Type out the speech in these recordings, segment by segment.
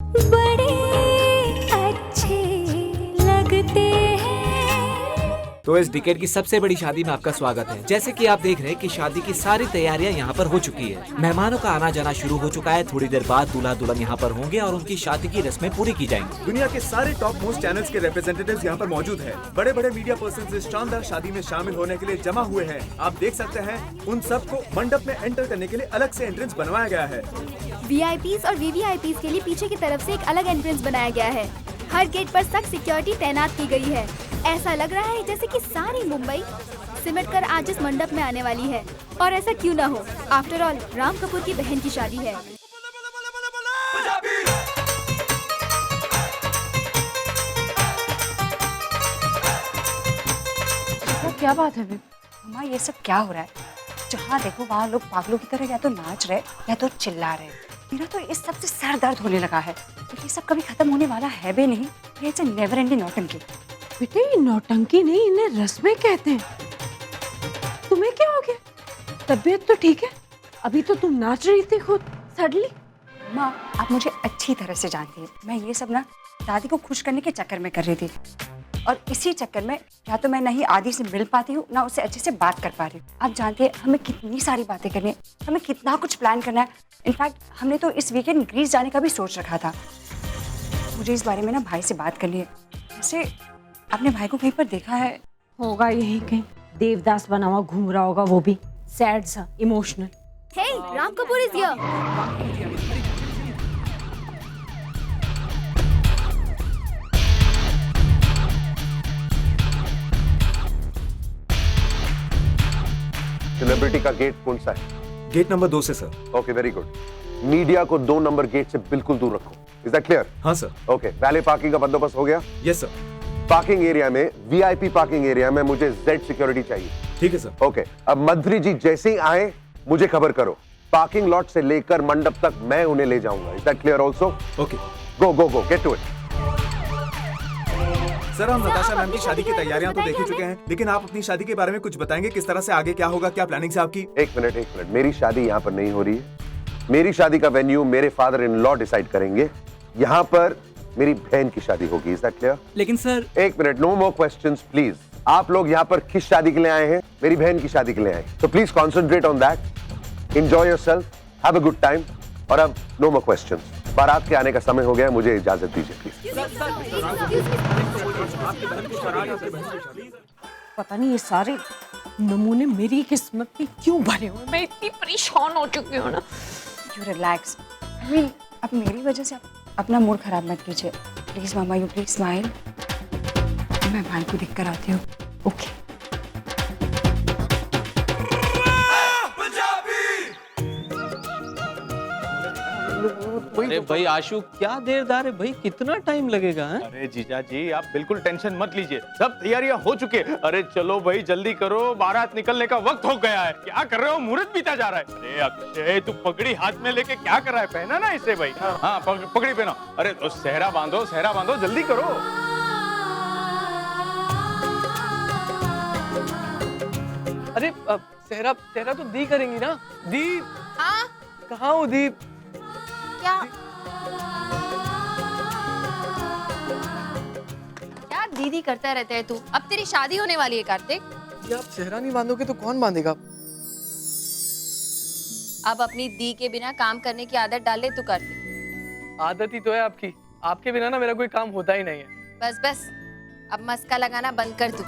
बड़े अच्छे लगते हैं। तो इस डिकेड की सबसे बड़ी शादी में आपका स्वागत है। जैसे कि आप देख रहे हैं कि शादी की सारी तैयारियां यहाँ पर हो चुकी है। मेहमानों का आना जाना शुरू हो चुका है। थोड़ी देर बाद दूल्हा दुल्हन यहाँ पर होंगे और उनकी शादी की रस्में पूरी की जाएंगी। दुनिया के सारे टॉप मोस्ट चैनल्स के रिप्रेजेंटेटिव्स यहाँ पर मौजूद हैं। बड़े बड़े मीडिया पर्सन इस शानदार शादी में शामिल होने के लिए जमा हुए हैं। आप देख सकते हैं उन सबको मंडप में एंटर करने के लिए अलग से एंट्रेंस बनवाया गया है। VIPs और VVIPs के लिए पीछे की तरफ से एक अलग एंट्रेंस बनाया गया है। हर गेट पर सख्त सिक्योरिटी तैनात की गई है। ऐसा लग रहा है जैसे कि सारी मुंबई सिमटकर आज इस मंडप में आने वाली है। और ऐसा क्यों ना हो, आफ्टर ऑल राम कपूर की बहन की शादी है। तो क्या बात है विप? अम्मा ये सब क्या हो रहा है? जहाँ देखो वहाँ लोग पागलों की तरह या तो नाच रहे या तो चिल्ला रहे। मेरा तो इस सब से सर दर्द होने लगा है। तो ये सब कभी खत्म होने वाला है भी नहीं। ये इट्स अ नेवर एंडिंग नौटंकी। बेटे ये नौटंकी नहीं, इन्हें रस्में कहते हैं। तुम्हें क्या हो गया? तबीयत तो ठीक है? अभी तो तुम नाच रही थी खुद सडनली। माँ आप मुझे अच्छी तरह से जानती हैं। मैं ये सब ना दादी को खुश करने के चक्कर में कर रही थी। और इसी चक्कर में या तो मैं नहीं आदि से मिल पाती हूँ ना उससे अच्छे से बात कर पा रही हूँ। आप जानते हैं हमें कितनी सारी बातें करनी है, हमें कितना कुछ प्लान करना है। इनफैक्ट हमने तो इस वीकेंड ग्रीस जाने का भी सोच रखा था। मुझे इस बारे में ना भाई से बात करनी है। वैसे आपने भाई को कहीं पर देखा है? होगा यही कहीं, देवदास बना हुआ घूम रहा होगा, वो भी सैड सा, emotional. Hey, Ram Kapoor is here. Celebrity का गेट कौन सा है? गेट नंबर 2 से sir. Okay very good. Media को 2 नंबर गेट से बिल्कुल दूर रखो। Is that clear? हाँ सर। ओके वैले पार्किंग का बंदोबस्त हो गया? Yes sir. पार्किंग एरिया में VIP पार्किंग एरिया में मुझे जेड सिक्योरिटी चाहिए। ठीक है सर। ओके अब मंत्री जी जैसे ही आए मुझे खबर करो। पार्किंग लॉट से लेकर मंडप तक मैं उन्हें ले जाऊंगा। Is that clear also? Okay go go go get to it. Sir हम नताशा मैम की शादी की तैयारियां तो देख ही चुके हैं, लेकिन आप अपनी शादी के बारे में कुछ बताएंगे? किस तरह से आगे क्या होगा, क्या प्लानिंग है आपकी? एक मिनट मेरी शादी यहाँ पर नहीं हो रही है। मेरी शादी का वेन्यू मेरे फादर इन लॉ डिसाइड करेंगे। यहाँ पर मेरी बहन की शादी होगी। Is that clear? लेकिन सर एक minute, no more questions please. आप लोग यहाँ पर किस शादी के लिए आए हैं? मेरी बहन की शादी के लिए आए हैं। तो please concentrate on that, enjoy yourself, have a good time. और अब नो मोर क्वेश्चंस। बारात के आने का समय हो गया, मुझे इजाजत दीजिए प्लीज। पता नहीं ये सारे नमूने मेरी किस्मत में क्यों भरे हुए, मैं इतनी परेशान हो चुकी हूँ ना। You relax. आई मीन अब मेरी वजह से आप अपना मूड खराब मत कीजिए please. Mama you please smile. मैं भाई को देख कर आती हूँ। ओके अरे भाई आशु क्या देरदार है भाई, कितना टाइम लगेगा? है? अरे जीजा जी आप बिल्कुल टेंशन मत लीजिए, सब तैयारियां हो चुके हैं। अरे चलो भाई जल्दी करो, बारात निकलने का वक्त हो गया है। क्या कर रहे हो, मुहूर्त बीता जा रहा है। अरे अक्षय तू पगड़ी हाथ में लेके क्या कर रहा है? पहना ना इसे भाई। हाँ पगड़ी पहना। अरे तो सेहरा बांधो जल्दी करो। अरे सेहरा तो दी करेंगी ना? दी हाँ कहाँ हो दी? क्या दीदी करता रहता है तू? अब तेरी शादी होने वाली है कार्तिक। ये आप सेहरा नहीं बांधोगे तो कौन बांधेगा? अब अपनी दी के बिना काम करने की आदत डाल ले तू कार्तिक। आदत ही तो है आपकी, आपके बिना ना मेरा कोई काम होता ही नहीं है। बस अब मस्का लगाना बंद कर तू।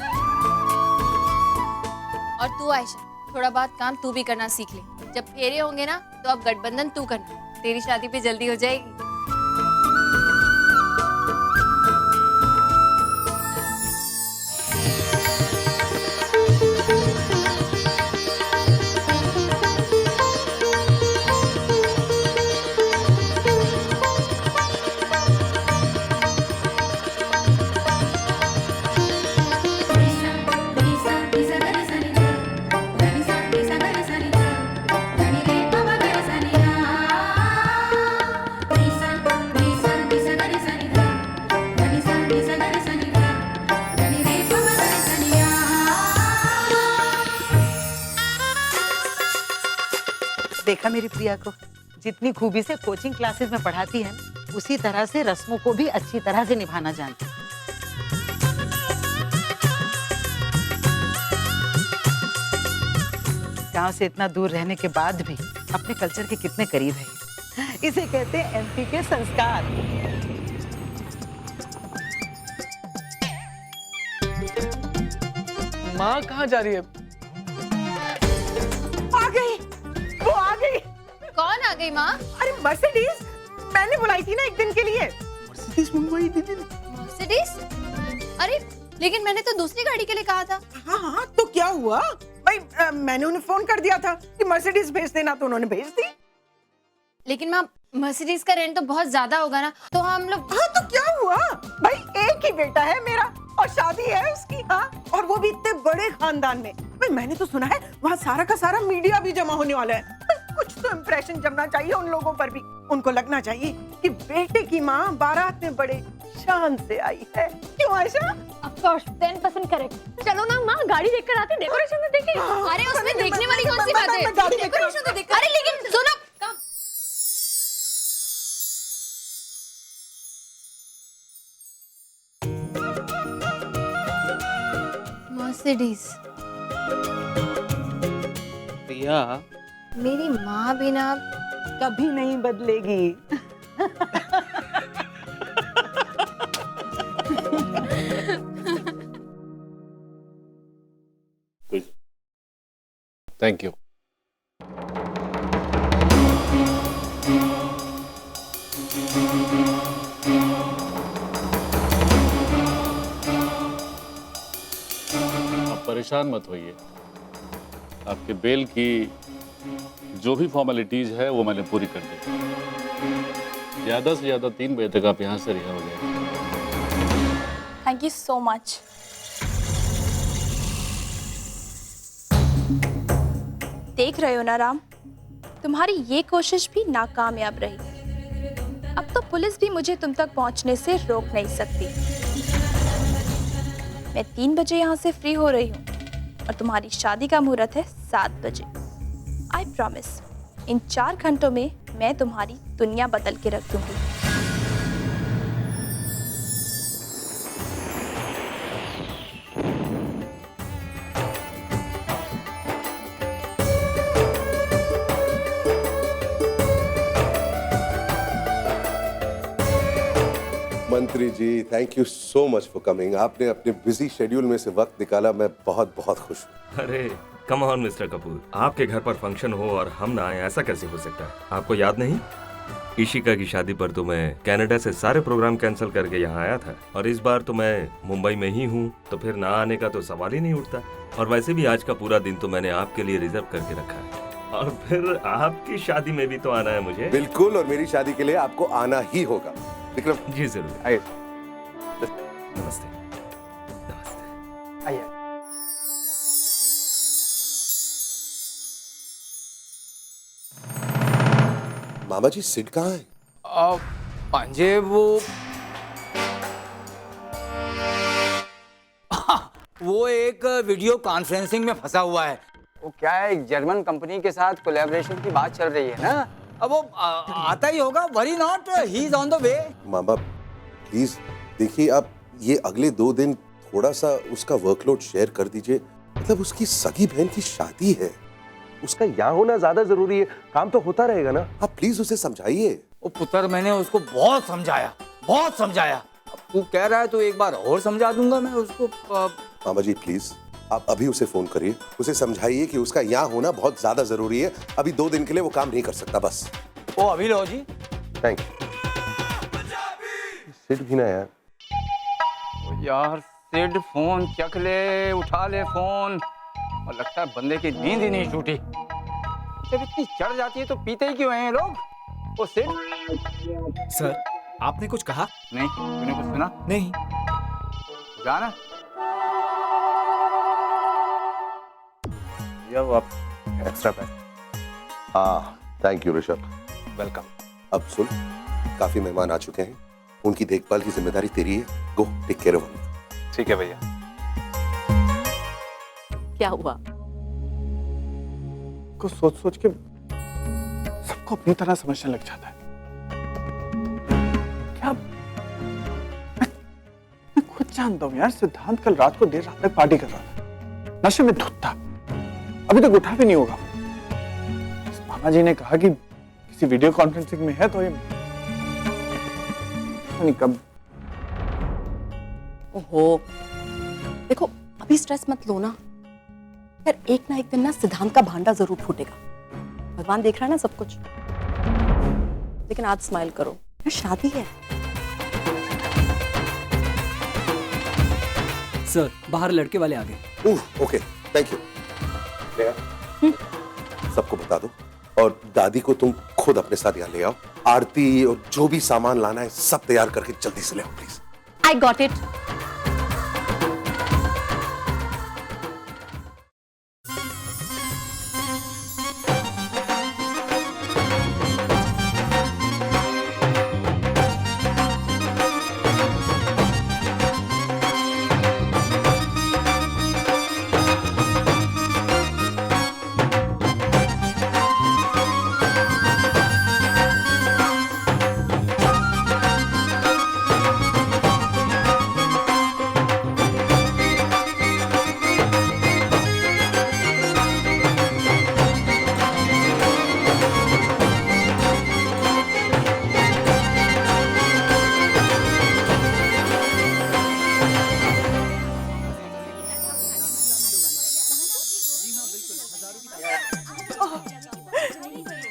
और तू आयशा थोड़ा बहुत काम तू भी करना सीख ले। जब फेरे होंगे ना तो अब गठबंधन तू करना, तेरी शादी पे जल्दी हो जाएगी। देखा मेरी प्रिया को, जितनी खूबी से कोचिंग क्लासेस में पढ़ाती है, उसी तरह से रस्मों को भी अच्छी तरह से निभाना जानती हूँ। गांव से इतना दूर रहने के बाद भी अपने कल्चर के कितने करीब है। इसे कहते हैं एमपी के संस्कार। माँ कहाँ जा रही है? आ गई, वो आ गई। कौन आ गई माँ? अरे मर्सिडीज, मैंने बुलाई थी ना एक दिन के लिए। मर्सिडीज मंगवाई दीदी ने। मर्सिडीज? अरे लेकिन मैंने तो दूसरी गाड़ी के लिए कहा था। हाँ हाँ, तो क्या हुआ भाई? मैंने उन्हें फोन कर दिया था कि मर्सिडीज भेज देना, तो उन्होंने भेज दी। लेकिन माँ मर्सिडीज का रेंट तो बहुत ज्यादा होगा ना, तो हम लोग। हाँ तो क्या हुआ भाई, एक ही बेटा है मेरा और शादी है उसकी। हाँ, और वो भी इतने बड़े खानदान में। भाई मैंने तो सुना है वहाँ सारा का सारा मीडिया भी जमा होने वाला है। कुछ तो इम्प्रेशन जमना चाहिए उन लोगों पर भी। उनको लगना चाहिए कि बेटे की माँ बारात में बड़े शान से आई है। क्यों आयशा? Of course 10% correct. चलो ना माँ, गाड़ी देखकर आते, डेकोरेशन तो देखें। अरे उसमें देखने वाली कौन सी बात है? डेकोरेशन तो देख। अरे लेकिन सुनो, मर्सिडीज। भैया मेरी माँ भी ना कभी नहीं बदलेगी। Thank you. आप परेशान मत होइए, आपके बेल की जो भी फॉर्मेलिटीज है वो मैंने पूरी कर दी। ज्यादा से ज्यादा 3 बजे तक आप यहाँ से रिहा हो जाएंगे। Thank you so much. देख रहे हो ना राम, तुम्हारी ये कोशिश भी नाकामयाब रही। अब तो पुलिस भी मुझे तुम तक पहुंचने से रोक नहीं सकती। मैं 3 बजे यहाँ से फ्री हो रही हूँ और तुम्हारी शादी का मुहूर्त है 7 बजे। आई प्रॉमिस, इन 4 घंटों में मैं तुम्हारी दुनिया बदल के रख दूंगी। मंत्री जी, thank you so much for coming. आपने अपने बिजी शेड्यूल में से वक्त निकाला, मैं बहुत बहुत खुश हूँ। अरे कम ऑन मिस्टर कपूर, आपके घर पर फंक्शन हो और हम ना आए, ऐसा कैसे हो सकता है? आपको याद नहीं, इशिका की शादी पर तो मैं कनाडा से सारे प्रोग्राम कैंसिल करके यहाँ आया था, और इस बार तो मैं मुंबई में ही हूँ, तो फिर ना आने का तो सवाल ही नहीं उठता। और वैसे भी आज का पूरा दिन तो मैंने आपके लिए रिजर्व करके रखा है, और फिर आपकी शादी में भी तो आना है मुझे। बिल्कुल, और मेरी शादी के लिए आपको आना ही होगा। विक्रम जी जरूर। आइए। नमस्ते। नमस्ते। आइए। मामा जी, सिड कहाँ है? पांजे वो एक वीडियो कॉन्फ्रेंसिंग में फंसा हुआ है। वो क्या है, एक जर्मन कंपनी के साथ कोलैबोरेशन की बात चल रही है ना। अब वो आता ही होगा। Worry not, he is on the way. Mama please देखिए, आप ये अगले 2 दिन थोड़ा सा उसका वर्कलोड शेयर कर दीजिए। मतलब उसकी सगी बहन की शादी है, उसका यहाँ होना ज्यादा जरूरी है। काम तो होता रहेगा ना, आप प्लीज उसे समझाइए। ओ पुत्र, मैंने उसको बहुत समझाया, बहुत समझाया। अब तू कह रहा है तो एक बार और समझा दूंगा मैं उसको। मामा जी प्लीज, आप अभी उसे फोन करिए, उसे समझाइए कि उसका यहाँ होना बहुत ज्यादा जरूरी है। अभी 2 दिन के लिए वो काम नहीं कर सकता, बस। ओ अभी लो जी। Thank you. सिड भी ना यार। यार सिड फोन चक ले, उठा ले फोन। और लगता है बंदे की नींद ही नहीं टूटी। जब इतनी चढ़ जाती है तो पीते ही क्यों हैं ये लोग? ओ सिड। सर, आपने कुछ कहा? नहीं, तूने कुछ सुना? नहीं। जाना या वो आप extra pack. Thank you Rishabh. Welcome. अब सुन, काफी मेहमान आ चुके हैं, उनकी देखभाल की जिम्मेदारी तेरी है। Go take care of him. ठीक है भैया। क्या हुआ? को सोच सोच के सबको अपनी तरह समझने लग जाता है। जानता हूँ यार, सिद्धांत कल रात को देर रात तक पार्टी कर रहा था, नशे में धुत था, अभी तक उठा भी नहीं होगा। मामा जी ने कहा कि किसी वीडियो कॉन्फ्रेंसिंग में है, तो ये नहीं कब। ओहो, देखो अभी स्ट्रेस मत लो ना यार, एक ना एक दिन ना सिद्धांत का भांडा जरूर फूटेगा। भगवान देख रहा है ना सब कुछ। लेकिन आज स्माइल करो, शादी है। सर, बाहर लड़के वाले आ गए। Okay, thank you. सबको बता दो और दादी को तुम खुद अपने साथ यहाँ ले आओ। आरती और जो भी सामान लाना है सब तैयार करके जल्दी से ले आओ please. I got it.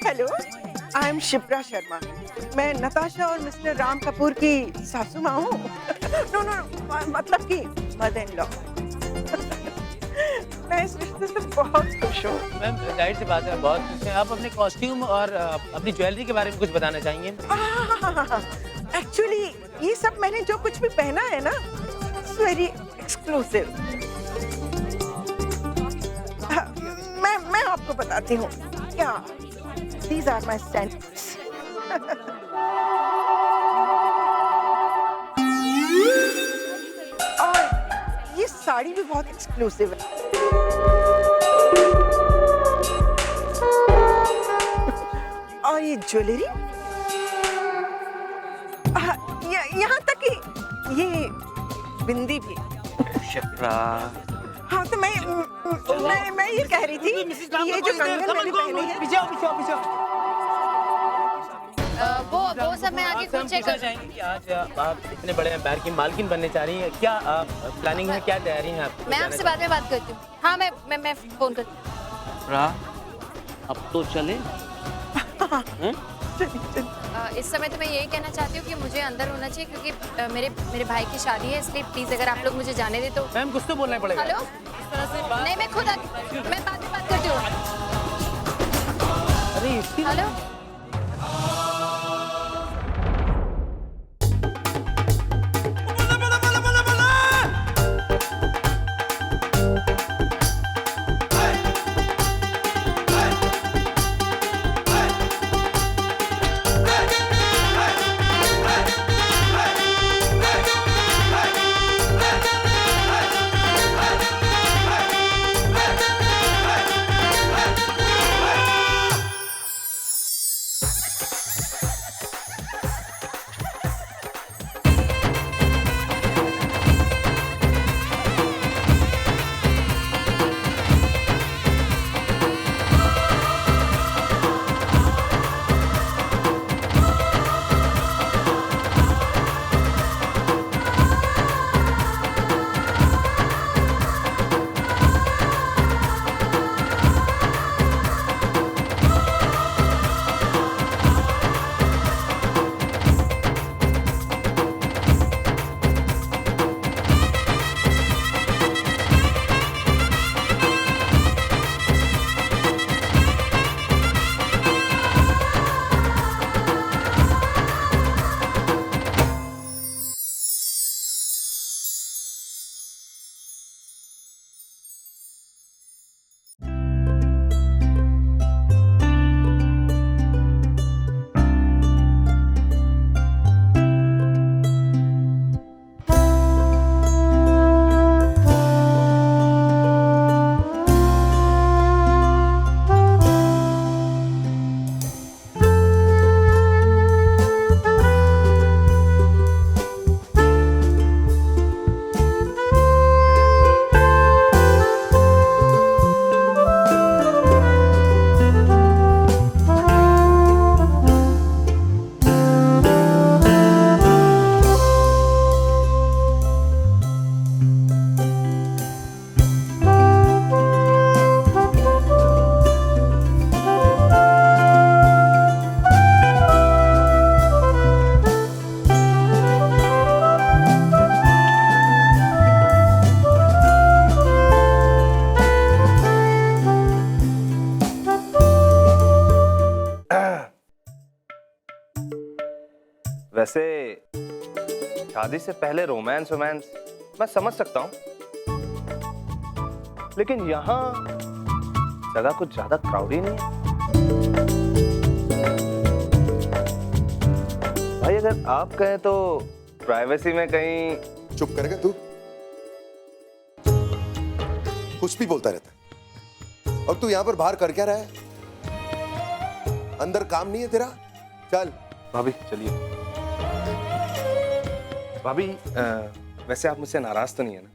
Hello, I am Shipra Sharma. मैं नताशा और मिस्टर राम कपूर की सासू माँ हूँ। नो नो, मतलब कि मदर इन लॉ। मैं इस रिश्ते से बहुत खुश हूँ। मैम जाहिर सी बात है, बहुत खुश हैं। आप अपने कॉस्ट्यूम और अपनी ज्वेलरी के बारे में कुछ बताना चाहेंगे? एक्चुअली ये सब मैंने जो कुछ भी पहना है ना, इट्स वेरी एक्सक्लूसिव। मैं आपको बताती हूँ क्या। These are my sandals. और ये साड़ी भी बहुत एक्सक्लूसिव है। और ये ज्वेलरी, यहाँ तक कि ये बिंदी भी। शिप्रा, हाँ तो मैं ये कह रही थी कि ये जो कंगन मैंने पहने हैं, वो सब मैं आगे खुद चेक कर जाएंगे कि आज आप इतने बड़े एम्पायर की मालकिन बनने चाह रही हैं। क्या प्लानिंग है, क्या तैयारी है आपकी? मैं आपसे बाद में बात करती हूँ। हाँ, मैं फोन करती हूँ। अब तो चले। इस समय तो मैं यही कहना चाहती हूँ कि मुझे अंदर होना चाहिए, क्योंकि मेरे भाई की शादी है, इसलिए प्लीज अगर आप लोग मुझे जाने दे तो। मैम कुछ तो बोलना पड़ेगा। हेलो, नहीं मैं खुद मैं बाद में बात करती हूँ। अरे हेलो, शादी से पहले रोमांस मैं समझ सकता हूँ, लेकिन यहाँ जगह कुछ ज्यादा क्राउडी नहीं है। भाई अगर आप कहें तो प्राइवेसी में कहीं। चुप करेगा तू? कुछ भी बोलता रहता है। और तू यहाँ पर बाहर कर क्या रहा है? अंदर काम नहीं है तेरा? चल। भाभी चलिए। भाभी वैसे आप मुझसे नाराज तो नहीं है ना?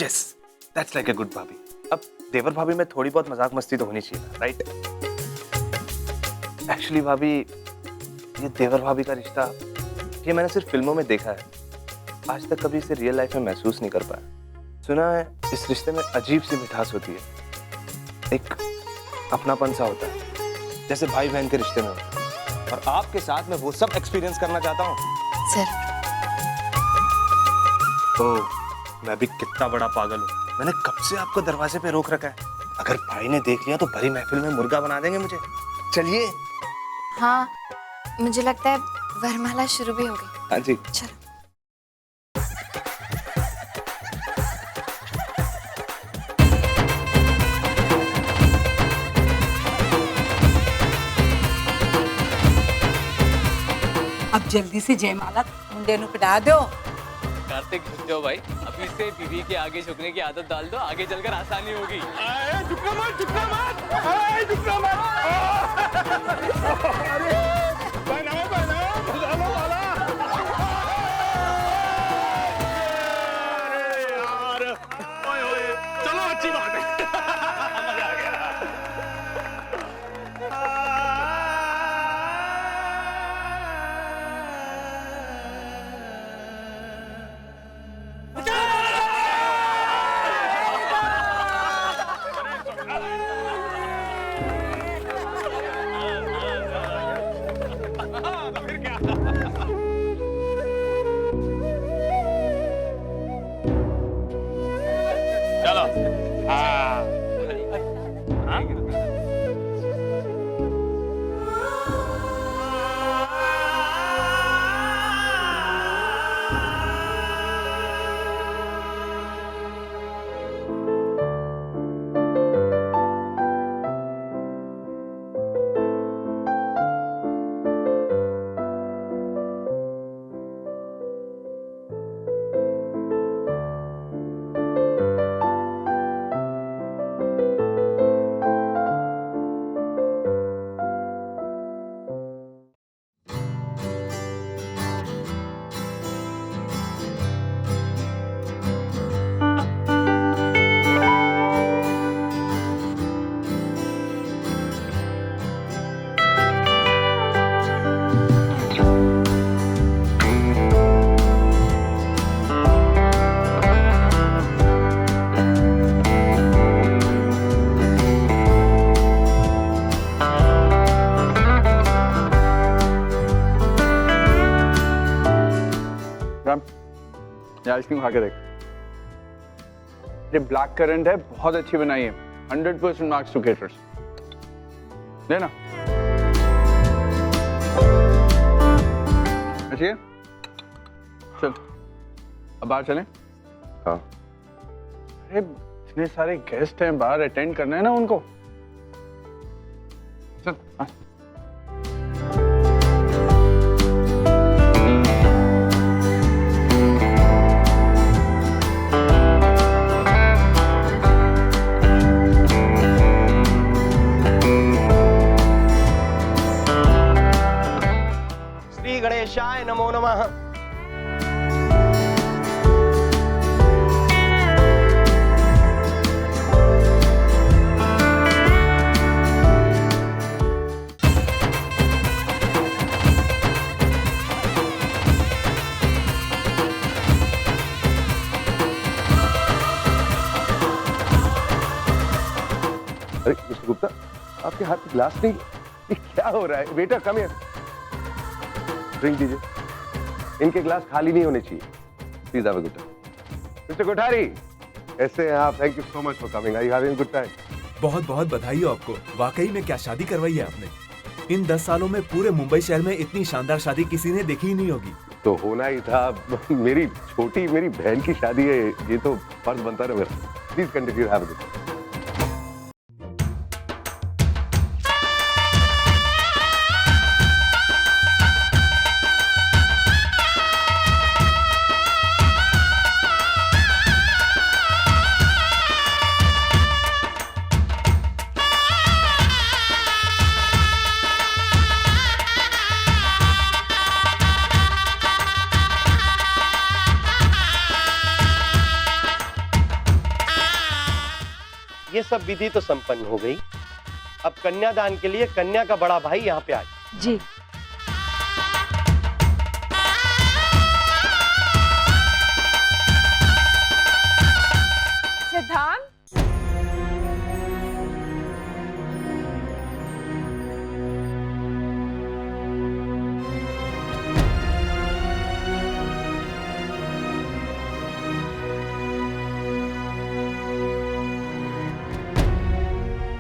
Yes, that's like a good भाभी। अब देवर भाभी में थोड़ी बहुत मजाक मस्ती तो होनी चाहिए ना, राइट? एक्चुअली भाभी, ये देवर भाभी का रिश्ता ये मैंने सिर्फ फिल्मों में देखा है, आज तक कभी इसे रियल लाइफ में महसूस नहीं कर पाया। सुना है इस रिश्ते में अजीब सी मिठास होती है, एक अपनापन सा होता है, जैसे भाई बहन के रिश्ते में होता है। और आपके साथ में वो सब एक्सपीरियंस करना चाहता हूँ सर। तो मैं भी कितना बड़ा पागल हूँ, मैंने कब से आपको दरवाजे पे रोक रखा है। अगर भाई ने देख लिया तो भरी महफिल में मुर्गा बना देंगे मुझे। चलिए। हाँ, मुझे लगता है वरमाला शुरू भी हो गई। हाँ जी। चलो। अब जल्दी से जयमाला मुंडे नु पिटा दो। कार्तिक झुक जाओ भाई, अभी से बीवी के आगे झुकने की आदत डाल दो, आगे चलकर आसानी होगी। झुकना मत, झुकना मत, झुकना मत। अरे बनाओ बनाओ बनाओ वाला। अरे यार, ओए ओए, चलो अच्छी बात है। मजा आ गया। चलो। आइसक्रीम खा के देख। ये ब्लैक करंट है, बहुत अच्छी बनाई है। 100% मार्क्स टू केटर्स। लेना। अच्छी है? चल अब बाहर चलें। हाँ। अरे इतने सारे गेस्ट हैं, बाहर अटेंड करना है ना उनको। चल। हाँ। गणेशाय नमो नमः। अरे मिस्टर गुप्ता, आपके हाथ में ग्लास नहीं, ये क्या हो रहा है? बेटा कम हियर, ड्रिंक दीजिए। इनके ग्लास खाली नहीं होने चाहिए। Please have a good time. Mister Kothari, कैसे हैं आप? Thank you so much for coming. I having a good time. बहुत बहुत बधाई हो आपको। वाकई में क्या शादी करवाई है आपने। इन 10 सालों में पूरे मुंबई शहर में इतनी शानदार शादी किसी ने देखी ही नहीं होगी। तो होना ही था। मेरी बहन की शादी है, ये तो फर्ज बनता है मेरा। Please continue, have a good time. ये सब विधि तो संपन्न हो गई। अब कन्यादान के लिए कन्या का बड़ा भाई यहाँ पे आए। जी। सिद्धांत,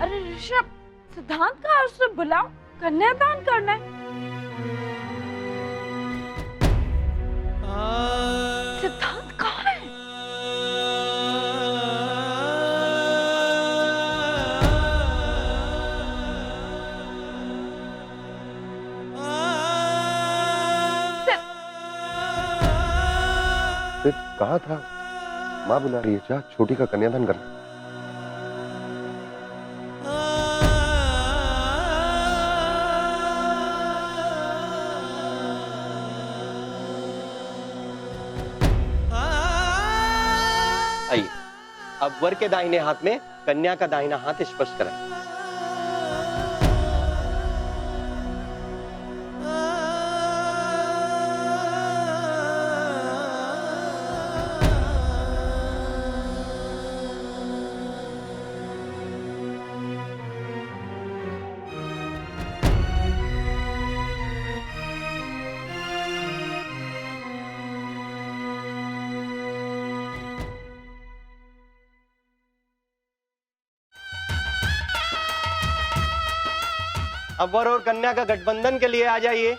अरे ऋषभ, सिद्धांत का उसे बुलाओ, कन्यादान करना है। सिद्धांत कहाँ है? फिर कहाँ था? माँ बुला रही है, जा छोटी का कन्यादान करना। आइए, अब वर के दाहिने हाथ में कन्या का दाहिना हाथ स्पर्श करें। अब वर और कन्या का गठबंधन के लिए आ जाइए।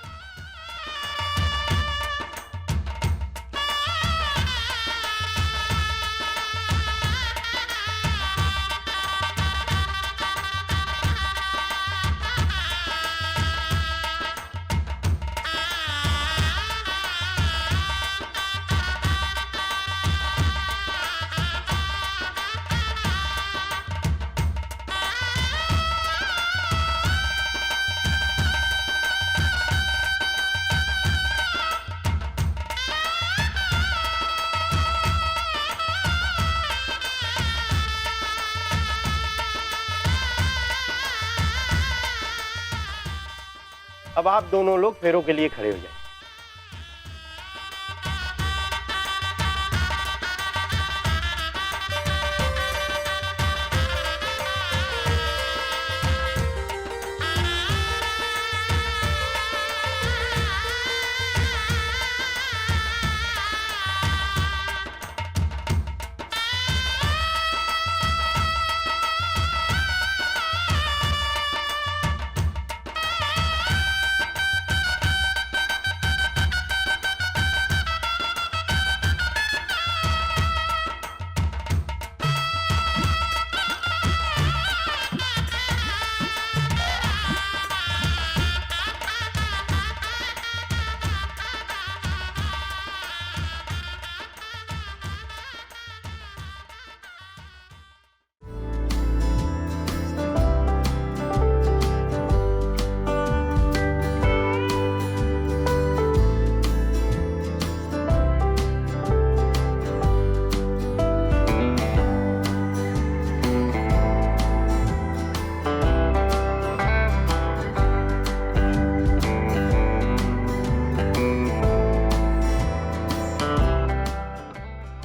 अब आप दोनों लोग फेरों के लिए खड़े हो जाए।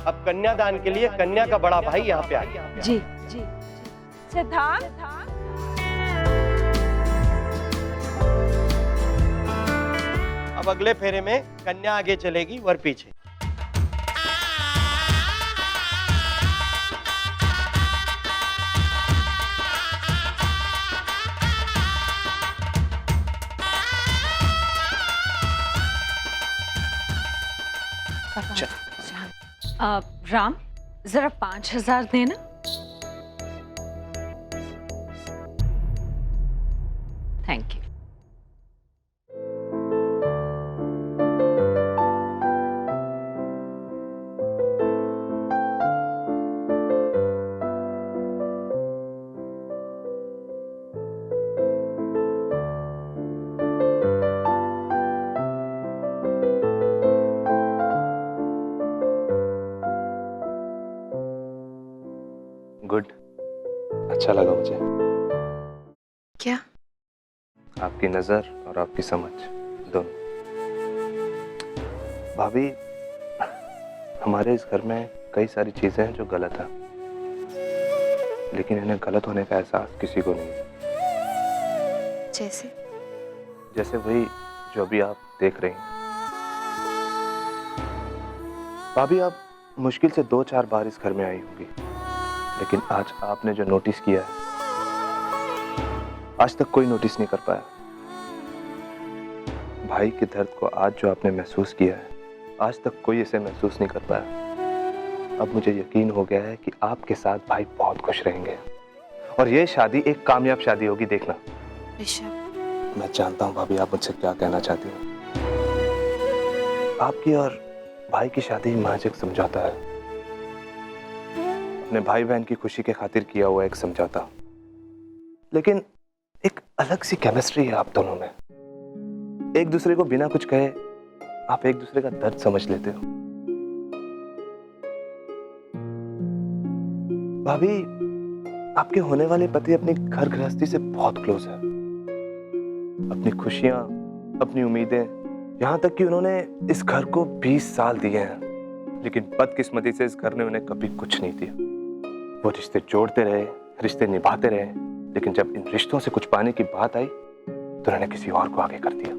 अब कन्यादान के लिए कन्या का बड़ा भाई यहाँ पे आ गया। जी जी। सिद्धांत, अब अगले फेरे में कन्या आगे चलेगी, वर पीछे। राम जरा 5,000 देना। Thank you. गुड, अच्छा लगा मुझे। क्या? आपकी नजर और आपकी समझ दोनों। भाभी, हमारे इस घर में कई सारी चीजें हैं जो गलत हैं, लेकिन इन्हें गलत होने का एहसास किसी को नहीं है। जैसे? जैसे वही जो अभी आप देख रही हैं। भाभी, आप मुश्किल से 2-4 बार इस घर में आई होंगी, लेकिन आज आपने जो नोटिस किया है, आज तक कोई नोटिस नहीं कर पाया। भाई के दर्द को आज जो आपने महसूस किया है, आज तक कोई इसे महसूस नहीं कर पाया। अब मुझे यकीन हो गया है कि आपके साथ भाई बहुत खुश रहेंगे और ये शादी एक कामयाब शादी होगी, देखना। ऋषभ, मैं जानता हूँ भाभी आप मुझसे क्या कहना चाहती हो। आपकी और भाई की शादी महज एक समझौता है, अपने भाई बहन की खुशी के खातिर किया हुआ एक समझौता, लेकिन एक अलग सी केमिस्ट्री है आप दोनों में। एक दूसरे को बिना कुछ कहे आप एक दूसरे का दर्द समझ लेते हो। भाभी, आपके होने वाले पति अपनी घर गृहस्थी से बहुत क्लोज है। अपनी खुशियां, अपनी उम्मीदें, यहां तक कि उन्होंने इस घर को 20 साल दिए हैं, लेकिन बदकिस्मती से इस घर ने उन्हें कभी कुछ नहीं दिया। वो रिश्ते जोड़ते रहे, रिश्ते निभाते रहे, लेकिन जब इन रिश्तों से कुछ पाने की बात आई तो उन्होंने किसी और को आगे कर दिया।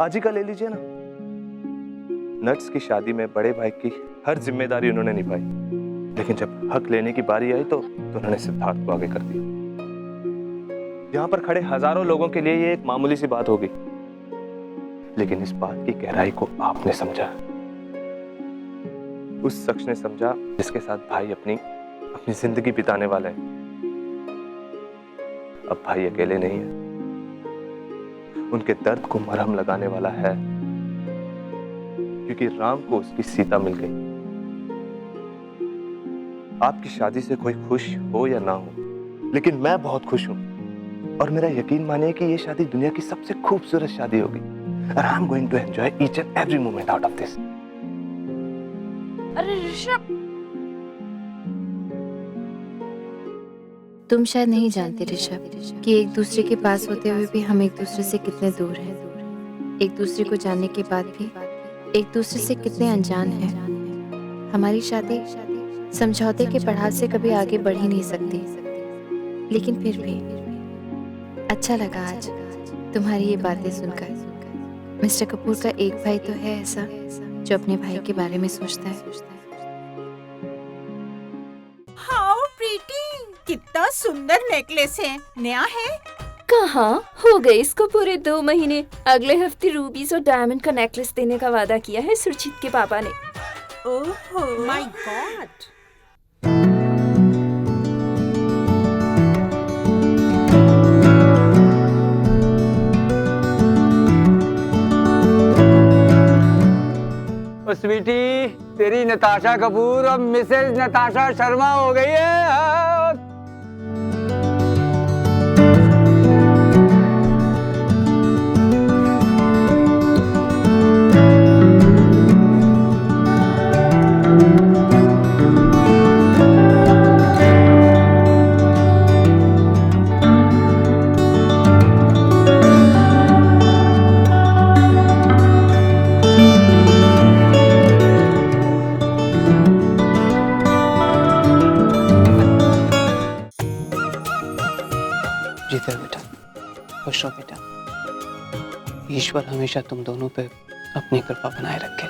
आज ही का ले लीजिए ना, नट्स की शादी में बड़े भाई की हर जिम्मेदारी उन्होंने निभाई, लेकिन जब हक लेने की बारी आई तो उन्होंने सिद्धार्थ को आगे कर दिया। यहाँ पर खड़े हजारों लोगों के लिए ये एक मामूली सी बात होगी, लेकिन इस बात की गहराई को आपने समझा, उस शख्स ने समझा जिसके साथ भाई अपनी जिंदगी बिताने वाला है। अब भाई अकेले नहीं है, उनके दर्द को मरहम लगाने वाला है, क्योंकि राम को उसकी सीता मिल गई। आपकी शादी से कोई खुश हो या ना हो, लेकिन मैं बहुत खुश हूं और मेरा यकीन मानिए कि यह शादी दुनिया की सबसे खूबसूरत शादी होगी। And I'm going to enjoy each and every moment out of this. अरे ऋषभ, तुम शायद नहीं जानते ऋषभ कि एक दूसरे के पास होते हुए भी हम एक दूसरे से कितने दूर हैं। एक दूसरे को जानने के बाद भी एक दूसरे से कितने अनजान हैं। हमारी शादी समझौते के पड़ाव से कभी आगे बढ़ ही नहीं सकती, लेकिन फिर भी अच्छा लगा आज तुम्हारी ये बातें सुनकर। मिस्टर कपूर का एक भाई तो है ऐसा जो अपने भाई के बारे में सोचता है। हाउ प्रीटी, कितना सुंदर नेकलेस है, नया है? कहाँ हो गए इसको पूरे 2 महीने। अगले हफ्ते रूबीज और डायमंड का नेकलेस देने का वादा किया है सुरजीत के पापा ने। Oh my God. स्वीटी, तेरी नताशा कपूर अब मिसेज नताशा शर्मा हो गई है। जीते बेटा, खुश रहो बेटा। ईश्वर हमेशा तुम दोनों पे अपनी कृपा बनाए रखे।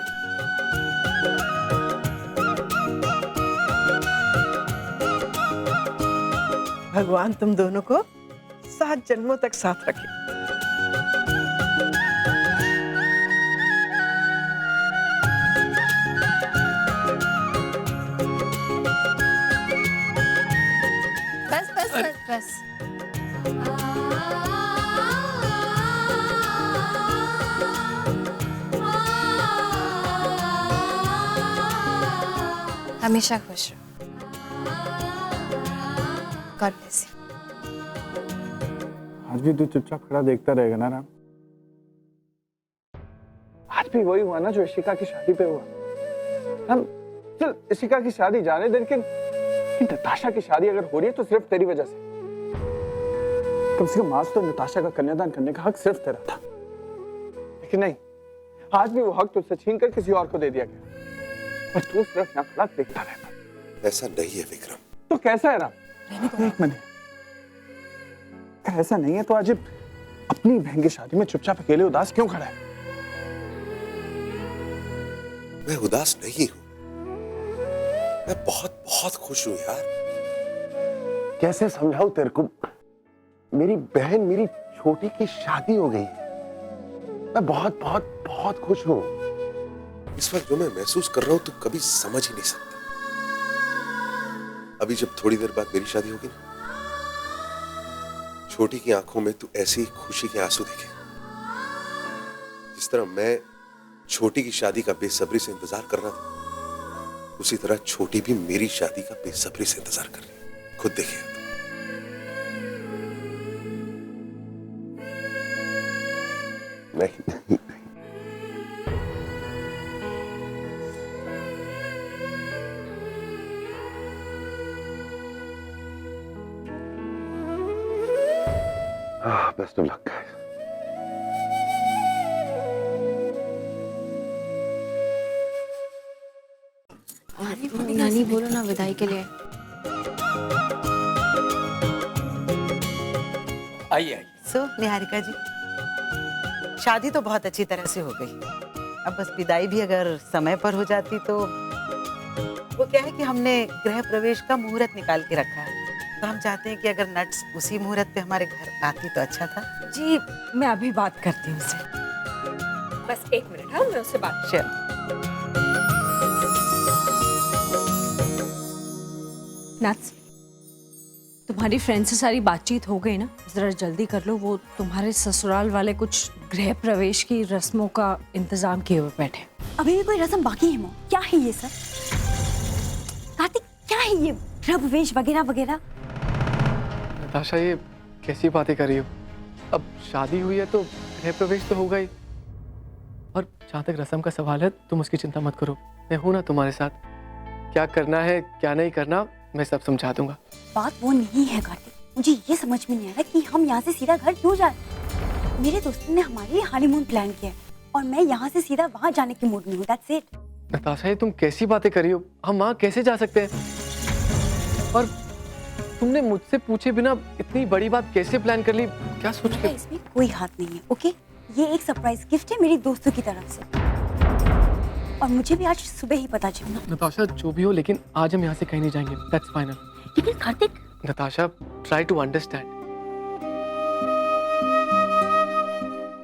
भगवान तुम दोनों को 7 जन्मों तक साथ रखे। बस। हमेशा खुश रहो। God bless you. आज भी तू चुपचाप खड़ा देखता रहेगा ना राम? आज भी वही हुआ ना जो इशिका की शादी पे हुआ। हम चल इशिका की शादी जाने दे, लेकिन नताशा की शादी अगर हो रही है तो सिर्फ तेरी वजह से। कम से कम आज तो नताशा का कन्यादान करने का हक सिर्फ तेरा था, लेकिन नहीं, आज भी वो हक तुझसे छीन कर किसी और को दे दिया गया और तू सिर्फ यहाँ खड़ा देखता रहता। ऐसा नहीं है विक्रम। तो कैसा है राम? एक मिनट, ऐसा नहीं है तो आज अपनी बहन की शादी में चुपचाप अकेले उदास क्यों खड़ा है? मैं उदास नहीं हूं, मैं बहुत बहुत खुश हूं यार। कैसे समझाऊं तेरे को? मेरी बहन, मेरी छोटी की शादी हो गई है। मैं बहुत बहुत बहुत खुश हूं। इस वक्त जो मैं महसूस कर रहा हूं तू कभी समझ ही नहीं सकता। अभी जब थोड़ी देर बाद मेरी शादी होगी ना, छोटी की आंखों में तू ऐसी ही खुशी के आंसू देखेगा जिस तरह मैं छोटी की शादी का बेसब्री से इंतजार कर रहा था, उसी तरह छोटी भी मेरी शादी का बेसब्री से इंतजार कर रही है। खुद देखिए। नहीं, नहीं, बेस्ट ऑफ लक गाइस। नानी बोलो ना विदाई के लिए। आइए। सो निहारिका जी, शादी तो बहुत अच्छी तरह से हो गई, अब बस विदाई भी अगर समय पर हो जाती तो। वो क्या है कि हमने गृह प्रवेश का मुहूर्त निकाल के रखा है, तो हम चाहते हैं कि अगर नट्स उसी मुहूर्त पे हमारे घर आती तो अच्छा था। जी मैं अभी बात करती हूँ उससे। बस एक मिनट, हाँ मैं उससे बात। चल। नट्स, तुम्हारी फ्रेंड से सारी बातचीत हो गई ना? जरा जल्दी कर लो, वो तुम्हारे ससुराल वाले कुछ गृह प्रवेश की रस्मों का इंतजाम किए हुए बैठे। अभी भी कोई रस्म बाकी है? क्या है ये सब? कार्तिक क्या है ये गृह प्रवेश वगैरह वगैरह? नताशा ये कैसी बातें कर रही हो? अब शादी हुई है तो गृह प्रवेश तो होगा ही। और जहाँ तक रस्म का सवाल है, तुम उसकी चिंता मत करो, मैं हूं ना तुम्हारे साथ। क्या करना है क्या नहीं करना मैं सब समझा दूंगा। बात वो नहीं है कार्तिक, मुझे ये समझ में नहीं आ रहा कि हम यहाँ से सीधा घर क्यों जा रहे। मेरे दोस्तों ने हमारे लिए हनीमून प्लान किया है और मैं यहाँ से सीधा वहाँ जाने के मूड में हूँ। That's it. नताशा ये तुम कैसी बातें कर रही हो? हम वहाँ कैसे जा सकते हैं? और तुमने मुझसे पूछे बिना इतनी बड़ी बात कैसे प्लान कर ली? क्या सोच के? इसमें कोई हाथ नहीं है, ओके? ये एक सरप्राइज गिफ्ट है मेरी दोस्तों की तरफ से और मुझे भी आज सुबह ही पता चला। नताशा जो भी हो, लेकिन आज हम यहाँ से कहीं नहीं जाएंगे। That's final. लेकिन Kartik. Natasha try to understand.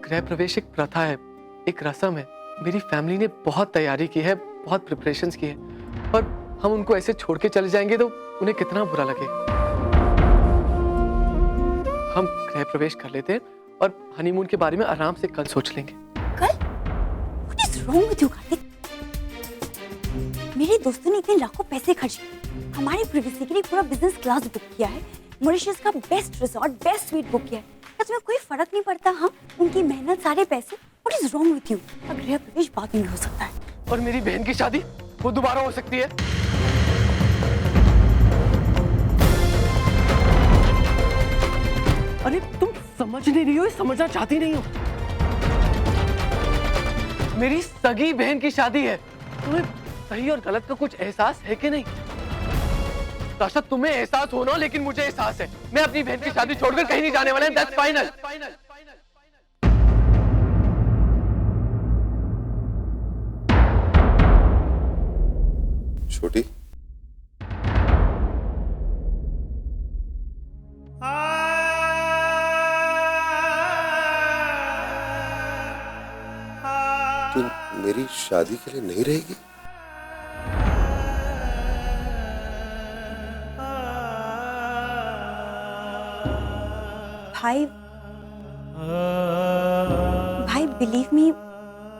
गृह प्रवेश एक प्रथा है, एक रस्म है। मेरी फैमिली ने बहुत तैयारी की है, बहुत प्रिपरेशंस की है, और हम उनको ऐसे छोड़ के चले जाएंगे तो उन्हें कितना बुरा लगे। हम गृह प्रवेश कर लेते हैं और हनीमून के बारे में आराम से कल सोच लेंगे। कल? What is wrong with you, Kartik? मेरे दोस्तों ने इतने लाखों पैसे खर्च किए, हमारी प्रिवेसी के लिए पूरा बिजनेस क्लास बुक किया है, मॉरिशस का best resort, best sweet book किया है। क्या तुम्हें कोई फर्क नहीं पड़ता? हाँ, उनकी मेहनत, सारे पैसे। What is wrong with you? गृह प्रवेश बाद में भी हो सकता है। और मेरी बहन की शादी वो दोबारा हो सकती है। अरे तुम समझ नहीं रही हो, समझना चाहती नहीं हो। मेरी सगी बहन की शादी है, तुम्हें सही और गलत का कुछ एहसास है कि नहीं? ताशा तुम्हें एहसास होना, लेकिन मुझे एहसास है। मैं अपनी बहन की शादी छोड़कर कहीं नहीं जाने वाला। That's final. छोटी, तू मेरी शादी के लिए नहीं रहेगी? भाई बिलीव मी,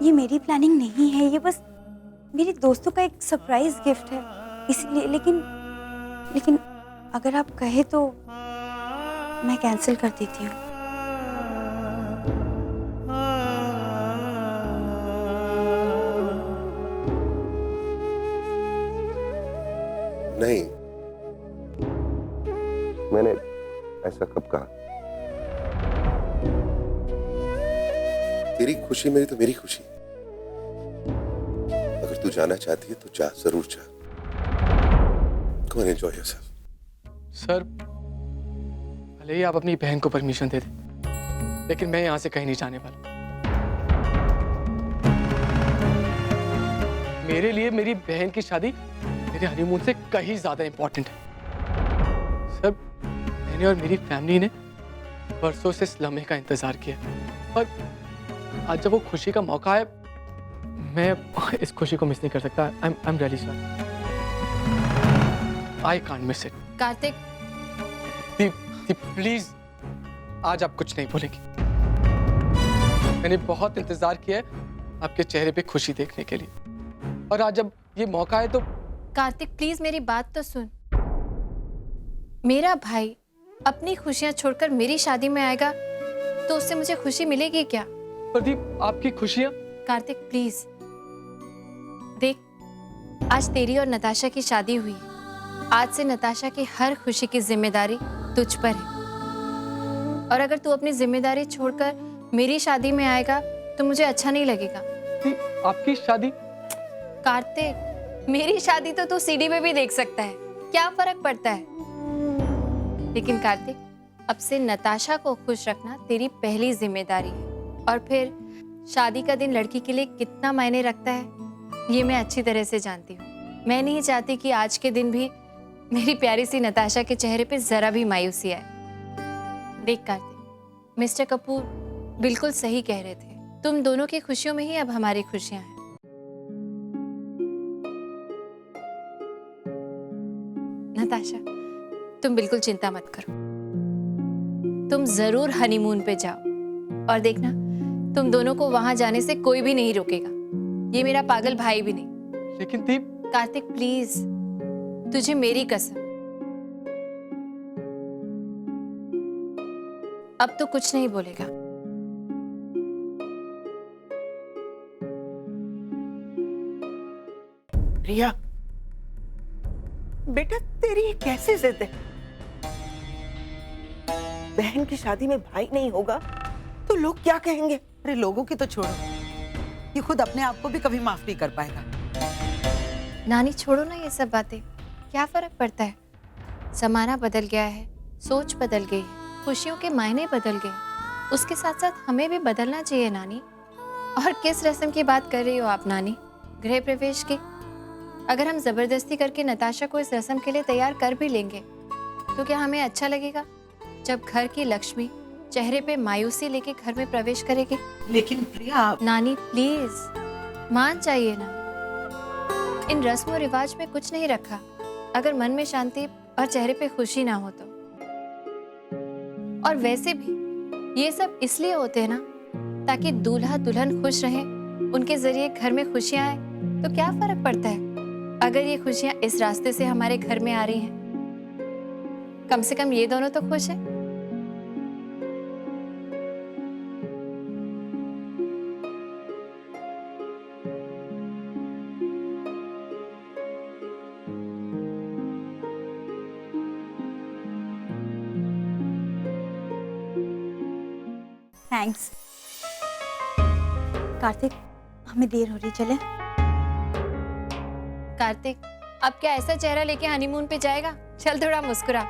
ये मेरी प्लानिंग नहीं है, ये बस मेरे दोस्तों का एक सरप्राइज गिफ्ट है इसलिए। लेकिन अगर आप कहे तो मैं कैंसिल कर देती हूँ। नहीं, मैंने ऐसा कब कहा? तेरी खुशी मेरी तो मेरी खुशी। अगर तू जाना चाहती है तो जा, जरूर जा। Go and enjoy yourself. Sir, भले ही आप अपनी बहन को परमिशन दे दें, लेकिन मैं यहाँ से कहीं नहीं जाने वाला। मेरे लिए मेरी बहन की शादी मेरे हनीमून से कहीं ज्यादा इंपॉर्टेंट है। सर, मैंने और मेरी फैमिली ने बरसों से इस लम्हे का इंतजार किया और आज जब वो खुशी का मौका है, मैं इस खुशी को मिस नहीं कर सकता। I am really sorry. I can't miss it. Kartik, Deep please, आज आप कुछ नहीं बोलेंगी। मैंने बहुत इंतजार किया है आपके चेहरे पे खुशी देखने के लिए, और आज जब ये मौका है तो। कार्तिक प्लीज मेरी बात तो सुन। मेरा भाई अपनी खुशियां छोड़कर मेरी शादी में आएगा तो उससे मुझे खुशी मिलेगी क्या? प्रदीप, आपकी खुशियां। कार्तिक प्लीज देख, आज तेरी और नताशा की शादी हुई है। आज से नताशा की हर खुशी की जिम्मेदारी तुझ पर है, और अगर तू अपनी जिम्मेदारी छोड़कर मेरी शादी में आएगा तो मुझे अच्छा नहीं लगेगा। आपकी शादी? कार्तिक, मेरी शादी तो तू सीडी में भी देख सकता है, क्या फर्क पड़ता है? लेकिन कार्तिक, अब से नताशा को खुश रखना तेरी पहली जिम्मेदारी है, और फिर शादी का दिन लड़की के लिए कितना मायने रखता है ये मैं अच्छी तरह से जानती हूँ। मैं नहीं चाहती कि आज के दिन भी मेरी प्यारी सी नताशा के चेहरे पे जरा भी मायूसी आए। देख कार्तिक, मिस्टर कपूर बिल्कुल सही कह रहे थे, तुम दोनों की खुशियों में ही अब हमारी खुशियां हैं। नताशा, तुम बिल्कुल चिंता मत करो, तुम जरूर हनीमून पे जाओ, और देखना तुम दोनों को वहां जाने से कोई भी नहीं रोकेगा, ये मेरा पागल भाई भी नहीं। लेकिन दीप। कार्तिक प्लीज, तुझे मेरी कसम, अब तो कुछ नहीं बोलेगा। प्रिया, बेटा तेरी ये कैसी जिद है? बहन की शादी में भाई नहीं होगा तो लोग क्या कहेंगे? अरे लोगों की तो छोड़ो, ये खुद अपने आप को भी कभी माफ नहीं कर पाएगा। नानी छोड़ो ना ये सब बातें, क्या फर्क पड़ता है? जमाना बदल गया है, सोच बदल गई है, खुशियों के मायने बदल गए, उसके साथ साथ हमें भी बदलना चाहिए नानी। और किस रस्म की बात कर रही हो आप नानी? गृह प्रवेश की? अगर हम जबरदस्ती करके नताशा को इस रस्म के लिए तैयार कर भी लेंगे तो क्या हमें अच्छा लगेगा जब घर की लक्ष्मी चेहरे पे मायूसी लेके घर में प्रवेश करेगी? लेकिन प्रिया। नानी प्लीज मान जाइए ना, इन रस्म और रिवाज में कुछ नहीं रखा अगर मन में शांति और चेहरे पे खुशी ना हो तो। और वैसे भी ये सब इसलिए होते हैं ना ताकि दूल्हा दुल्हन खुश रहें, उनके जरिए घर में खुशियां आए, तो क्या फर्क पड़ता है अगर ये खुशियां इस रास्ते से हमारे घर में आ रही हैं? कम से कम ये दोनों तो खुश हैं। थैंक्स। कार्तिक, हमें देर हो रही, चले? कार्तिक, अब क्या ऐसा चेहरा लेके हनीमून पे जाएगा? चल थोड़ा मुस्कुरा,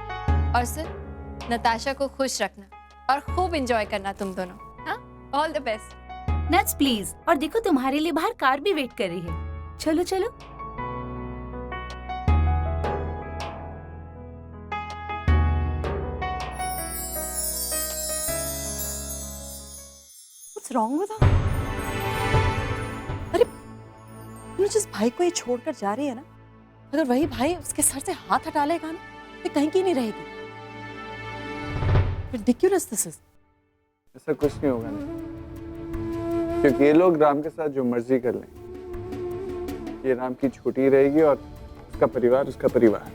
और सुन, नताशा को खुश रखना और खूब एंजॉय करना तुम दोनों। हाँ, all the best. Nuts please, और देखो तुम्हारे लिए बाहर कार भी वेट कर रही है। चलो चलो। What's wrong with her? अरे तुम जिस भाई को ये छोड़कर जा रही है ना, अगर वही भाई उसके सर से हाथ हटा लेगा ना तो कहीं की नहीं रहेगी। ridiculous this is. ऐसा कुछ नहीं होगा नहीं, क्योंकि ये लोग राम के साथ जो मर्जी कर लें, ये राम की छोटी रहेगी और उसका परिवार उसका परिवार।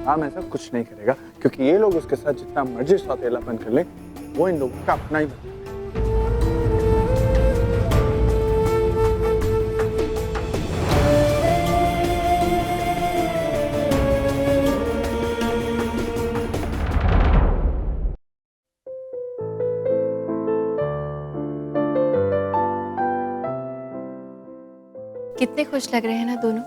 राम ऐसा कुछ नहीं करेगा, क्योंकि ये लोग उसके साथ जितना मर्जी सौतेलापन कर लें, वो इन लोगों का अपना ही बनता है। कितने खुश लग रहे हैं ना दोनों।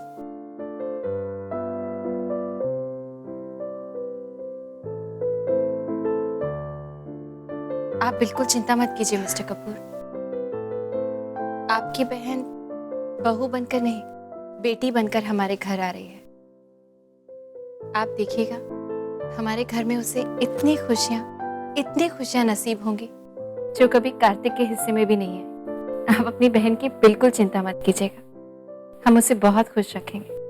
आप बिल्कुल चिंता मत कीजिए मिस्टर कपूर। आपकी बहन बहू बनकर नहीं, बेटी बनकर हमारे घर आ रही है। आप देखिएगा, हमारे घर में उसे इतनी खुशियां नसीब होंगी जो कभी कार्तिक के हिस्से में भी नहीं है। आप अपनी बहन की बिल्कुल चिंता मत कीजिएगा, हम उसे बहुत खुश रखेंगे।